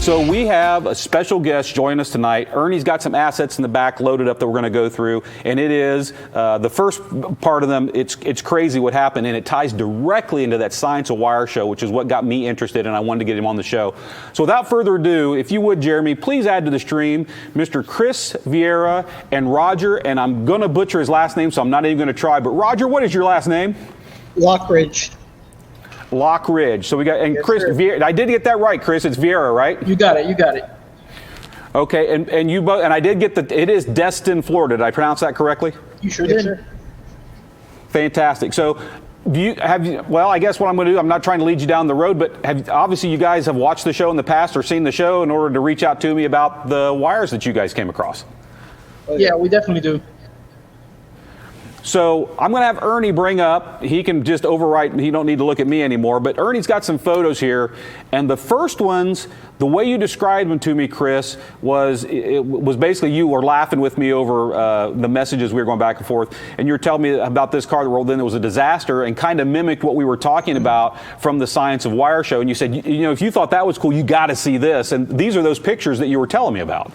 So we have a special guest joining us tonight. Ernie's got some assets in the back loaded up that we're going to go through, and it is the first part of them. It's crazy what happened, and it ties directly into that Science of Wire show, which is what got me interested, and I wanted to get him on the show. So without further ado, if you would, Jeremy, please add to the stream Mr. Chris Vieira and Roger, and I'm going to butcher his last name, so I'm not even going to try. But Roger, what is your last name? Lockridge. Lockridge. So we got, and yes, Chris Vieira, I did get that right, Chris. It's Vieira, right? You got it. You got it. Okay, and you both, and I did get it is Destin, Florida. Did I pronounce that correctly? You sure did. Sir. Fantastic. So, well, I guess what I'm going to do, I'm not trying to lead you down the road, but obviously you guys have watched the show in the past or seen the show in order to reach out to me about the wires that you guys came across. Yeah, we definitely do. So I'm going to have Ernie bring up, he can just overwrite, he don't need to look at me anymore, but Ernie's got some photos here, and the first ones, the way you described them to me, Chris, was basically you were laughing with me over the messages we were going back and forth, and you were telling me about this car that rolled in. It was a disaster and kind of mimicked what we were talking about from the Science of Wire show, and you said, you know, if you thought that was cool, you got to see this, and these are those pictures that you were telling me about.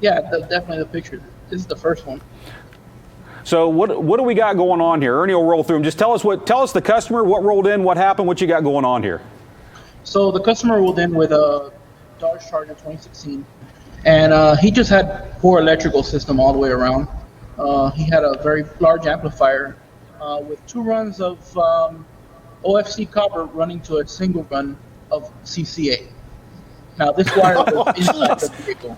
Yeah, definitely the picture. This is the first one. So what do we got going on here? Ernie will roll through them. Just tell us the customer, what rolled in, what happened, what you got going on here. So the customer rolled in with a Dodge Charger 2016, and he just had poor electrical system all the way around. He had a very large amplifier with 2 runs of OFC copper running to a single run of CCA. Now this wire was inside the vehicle.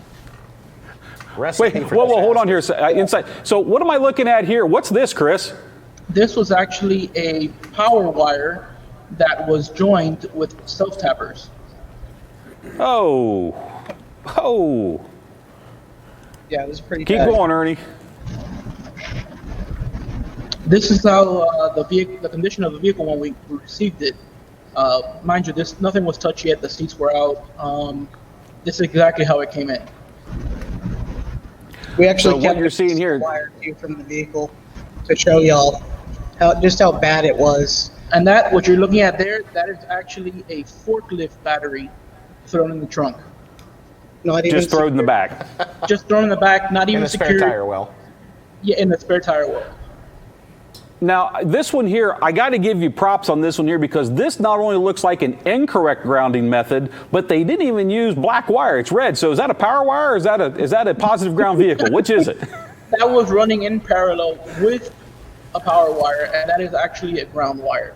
Wait, whoa, hold on here. Inside. So what am I looking at here? What's this, Chris? This was actually a power wire that was joined with self-tappers. Oh. Yeah, this is pretty Keep bad. going, Ernie. This is how the condition of the vehicle when we received it. Mind you, nothing was touched yet. The seats were out. This is exactly how it came in. We actually what you're seeing here wire from the vehicle to show y'all just how bad it was. And that what you're looking at there, that is actually a forklift battery thrown in the trunk. Not even just thrown in the back. Just thrown in the back, not even secured. In the spare tire well. Yeah, in the spare tire well. Now, this one here, I got to give you props on this one here because this not only looks like an incorrect grounding method, but they didn't even use black wire. It's red. So is that a power wire or is that a positive ground vehicle? Which is it? That was running in parallel with a power wire, and that is actually a ground wire.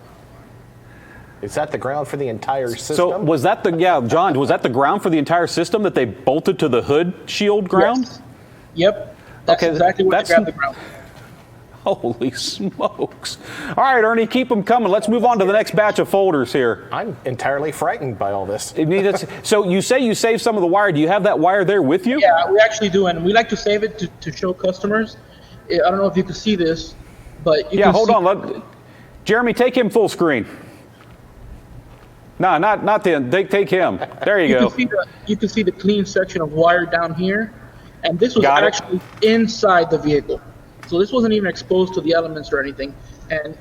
Is that the ground for the entire system? So was that John, was that the ground for the entire system that they bolted to the hood shield ground? Yes. Yep. That's exactly what they grabbed the ground. Holy smokes. All right, Ernie, keep them coming. Let's move on to the next batch of folders here. I'm entirely frightened by all this. So you say you saved some of the wire. Do you have that wire there with you? Yeah, we actually do, and we like to save it to show customers. I don't know if you can see this, but you can hold on. Jeremy, take him full screen. No, not then. Take him. There you go. You can see the clean section of wire down here, and this was actually inside the vehicle. So this wasn't even exposed to the elements or anything, and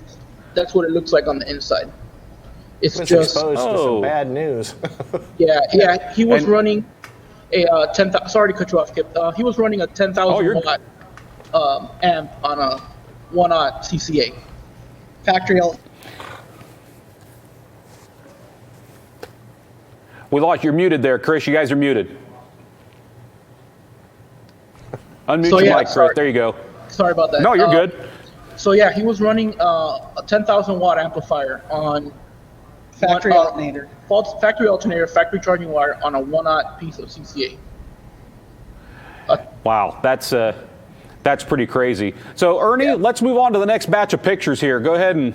that's what it looks like on the inside. It's just exposed to some bad news. yeah. He was running a 10,000. Sorry to cut you off, Kip. He was running a 10,000 watt amp on a 1-aught CCA. Factory. We lost. You're muted there, Chris. You guys are muted. Unmute your mic, Chris. There you go. Sorry about that. No, you're good. So yeah, he was running a 10,000 watt amplifier on factory alternator. Factory alternator, factory charging wire on a 1-aught piece of CCA. Wow, that's pretty crazy. So Ernie, let's move on to the next batch of pictures here. Go ahead and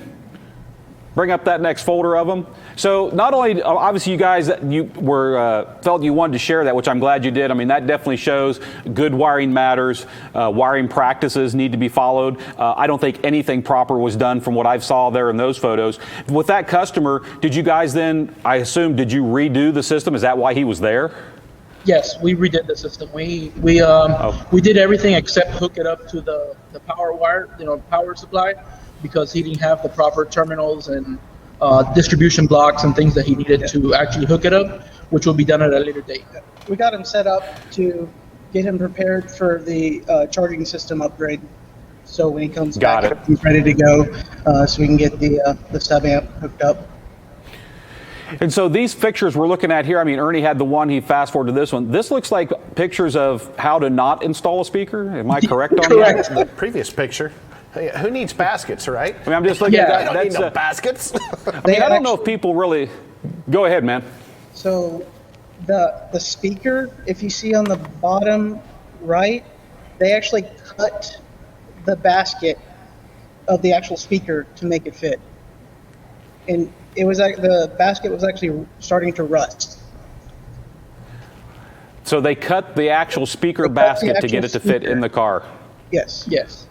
bring up that next folder of them. So not only, obviously you guys, felt you wanted to share that, which I'm glad you did. I mean, that definitely shows good wiring matters. Wiring practices need to be followed. I don't think anything proper was done from what I saw there in those photos. With that customer, did you guys then, I assume, did you redo the system? Is that why he was there? Yes, we redid the system. We did everything except hook it up to the power wire, power supply, because he didn't have the proper terminals and distribution blocks and things that he needed to actually hook it up, which will be done at a later date. We got him set up to get him prepared for the charging system upgrade. So when he comes back, he's ready to go, so we can get the sub amp hooked up. And so these pictures we're looking at here, I mean, Ernie had the one, he fast forwarded to this one. This looks like pictures of how to not install a speaker. Am I correct on Correct. that? The previous picture. Hey, who needs baskets, right? I mean, I'm just looking Yeah, at I that. don't need That's, no baskets. I mean, I don't know if people really. Go ahead, man. So the speaker, if you see on the bottom right, they actually cut the basket of the actual speaker to make it fit. And it was the basket was actually starting to rust. So they cut the actual speaker basket to get it to fit in the car. Yes. Yes.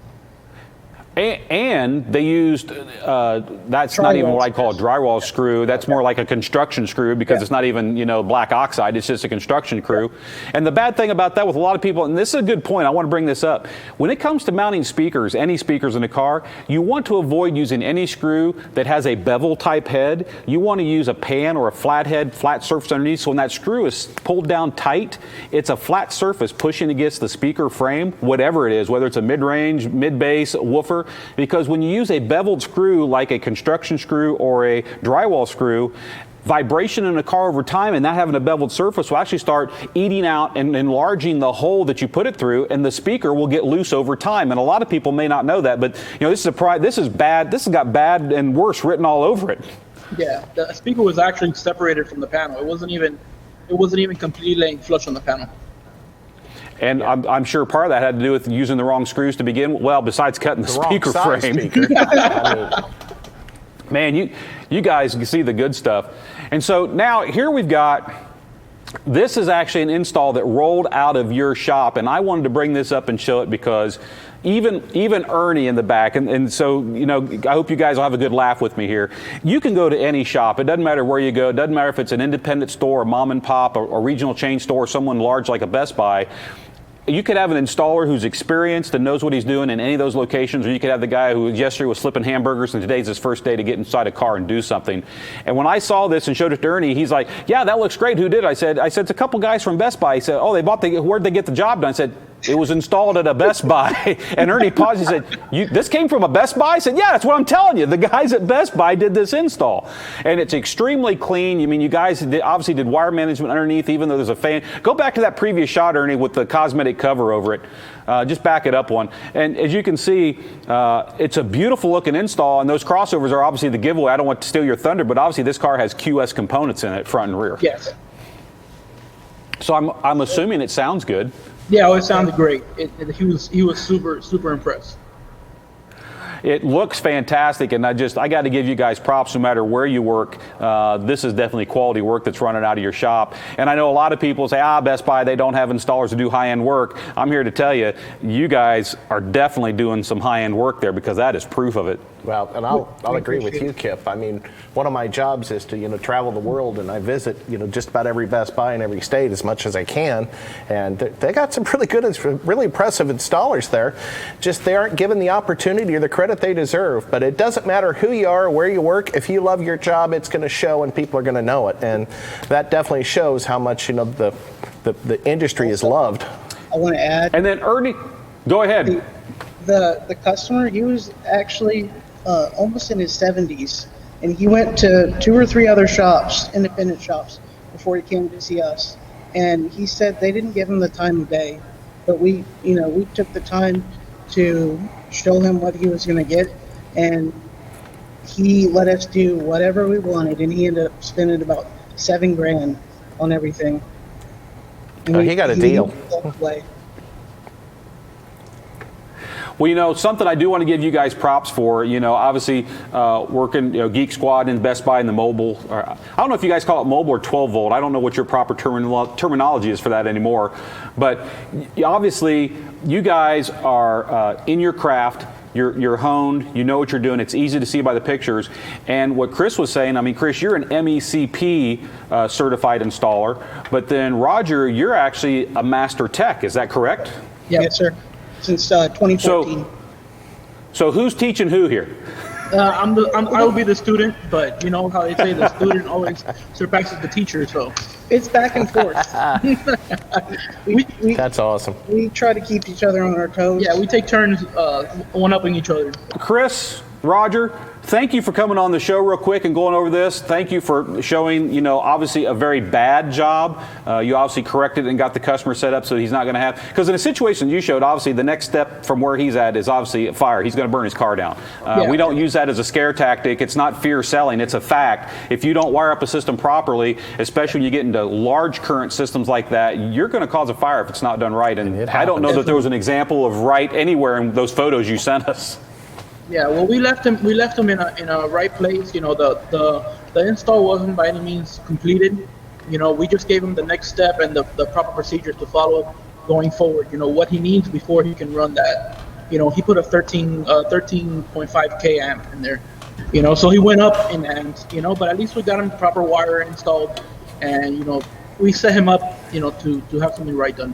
And they used, that's not even what I call a drywall screw. That's more like a construction screw because it's not even, black oxide. It's just a construction screw. And the bad thing about that with a lot of people, and this is a good point, I want to bring this up. When it comes to mounting speakers, any speakers in a car, you want to avoid using any screw that has a bevel type head. You want to use a pan or a flat head, flat surface underneath. So when that screw is pulled down tight, it's a flat surface pushing against the speaker frame, whatever it is, whether it's a mid-range, mid-bass, woofer. Because when you use a beveled screw like a construction screw or a drywall screw, vibration in a car over time and not having a beveled surface will actually start eating out and enlarging the hole that you put it through, and the speaker will get loose over time. And a lot of people may not know that, but this is bad. This has got bad and worse written all over it. Yeah, the speaker was actually separated from the panel. It wasn't even completely laying flush on the panel. And I'm sure part of that had to do with using the wrong screws to begin with. Well, besides cutting the speaker frame. Man, you guys can see the good stuff. And so now here we've got, this is actually an install that rolled out of your shop. And I wanted to bring this up and show it because even Ernie in the back, and so, I hope you guys will have a good laugh with me here. You can go to any shop. It doesn't matter where you go. It doesn't matter if it's an independent store, a mom and pop, a regional chain store, someone large like a Best Buy. You could have an installer who's experienced and knows what he's doing in any of those locations, or you could have the guy who yesterday was flipping hamburgers and today's his first day to get inside a car and do something. And when I saw this and showed it to Ernie, he's like, yeah, that looks great. Who did it? I said, it's a couple guys from Best Buy. He said, oh, where'd they get the job done? I said, it was installed at a Best Buy. And Ernie paused. He said, this came from a Best Buy? I said, yeah, that's what I'm telling you. The guys at Best Buy did this install. And it's extremely clean. I mean, you guys obviously did wire management underneath, even though there's a fan. Go back to that previous shot, Ernie, with the cosmetic cover over it. Just back it up one. And as you can see, it's a beautiful looking install. And those crossovers are obviously the giveaway. I don't want to steal your thunder, but obviously this car has QS components in it, front and rear. Yes. So I'm assuming it sounds good. Yeah, it sounded great. He was super impressed. It looks fantastic, and I got to give you guys props no matter where you work. This is definitely quality work that's running out of your shop. And I know a lot of people say, Best Buy, they don't have installers to do high-end work. I'm here to tell you, you guys are definitely doing some high-end work there because that is proof of it. Well, and I'll agree with you, Kip. I mean, one of my jobs is to, travel the world, and I visit, just about every Best Buy in every state as much as I can. And they got some really good, really impressive installers there. Just they aren't given the opportunity or the credit they deserve. But it doesn't matter who you are or where you work. If you love your job, it's going to show and people are going to know it. And that definitely shows how much, the industry is loved. I want to add. And then Ernie, go ahead. The customer, he was actually almost in his 70s, and he went to 2 or 3 other shops, independent shops, before he came to see us. And he said they didn't give him the time of day, but we took the time to show him what he was going to get, and he let us do whatever we wanted, and he ended up spending about $7,000 on everything. And he got a deal. Well, something I do want to give you guys props for, obviously working, Geek Squad and Best Buy and the mobile. I don't know if you guys call it mobile or 12 volt. I don't know what your proper terminology is for that anymore. But obviously, you guys are in your craft. You're honed. You know what you're doing. It's easy to see by the pictures. And what Chris was saying, I mean, Chris, you're an MECP certified installer. But then, Roger, you're actually a master tech. Is that correct? Yes, sir. Since 2014. So who's teaching who here? I will be the student, but you know how they say the student always surpasses the teacher. So It's back and forth. we That's awesome. we try to keep each other on our toes. yeah, we take turns one-upping each other. Chris, Roger, thank you for coming on the show real quick and going over this. Thank you for showing, obviously a very bad job. You obviously corrected and got the customer set up so he's not going to have, because in a situation you showed, obviously the next step from where he's at is obviously a fire. He's going to burn his car down. Yeah. We don't use that as a scare tactic. It's not fear selling. It's a fact. If you don't wire up a system properly, especially when you get into large current systems like that, you're going to cause a fire if it's not done right. And I don't know that there was an example of right anywhere in those photos you sent us. Yeah, well, we left him in a right place. The install wasn't by any means completed. We just gave him the next step and the proper procedures to follow going forward. What he needs before he can run that. He put a 13.5K amp in there. So he went up in amps. But at least we got him the proper wire installed, and we set him up. To have something right done.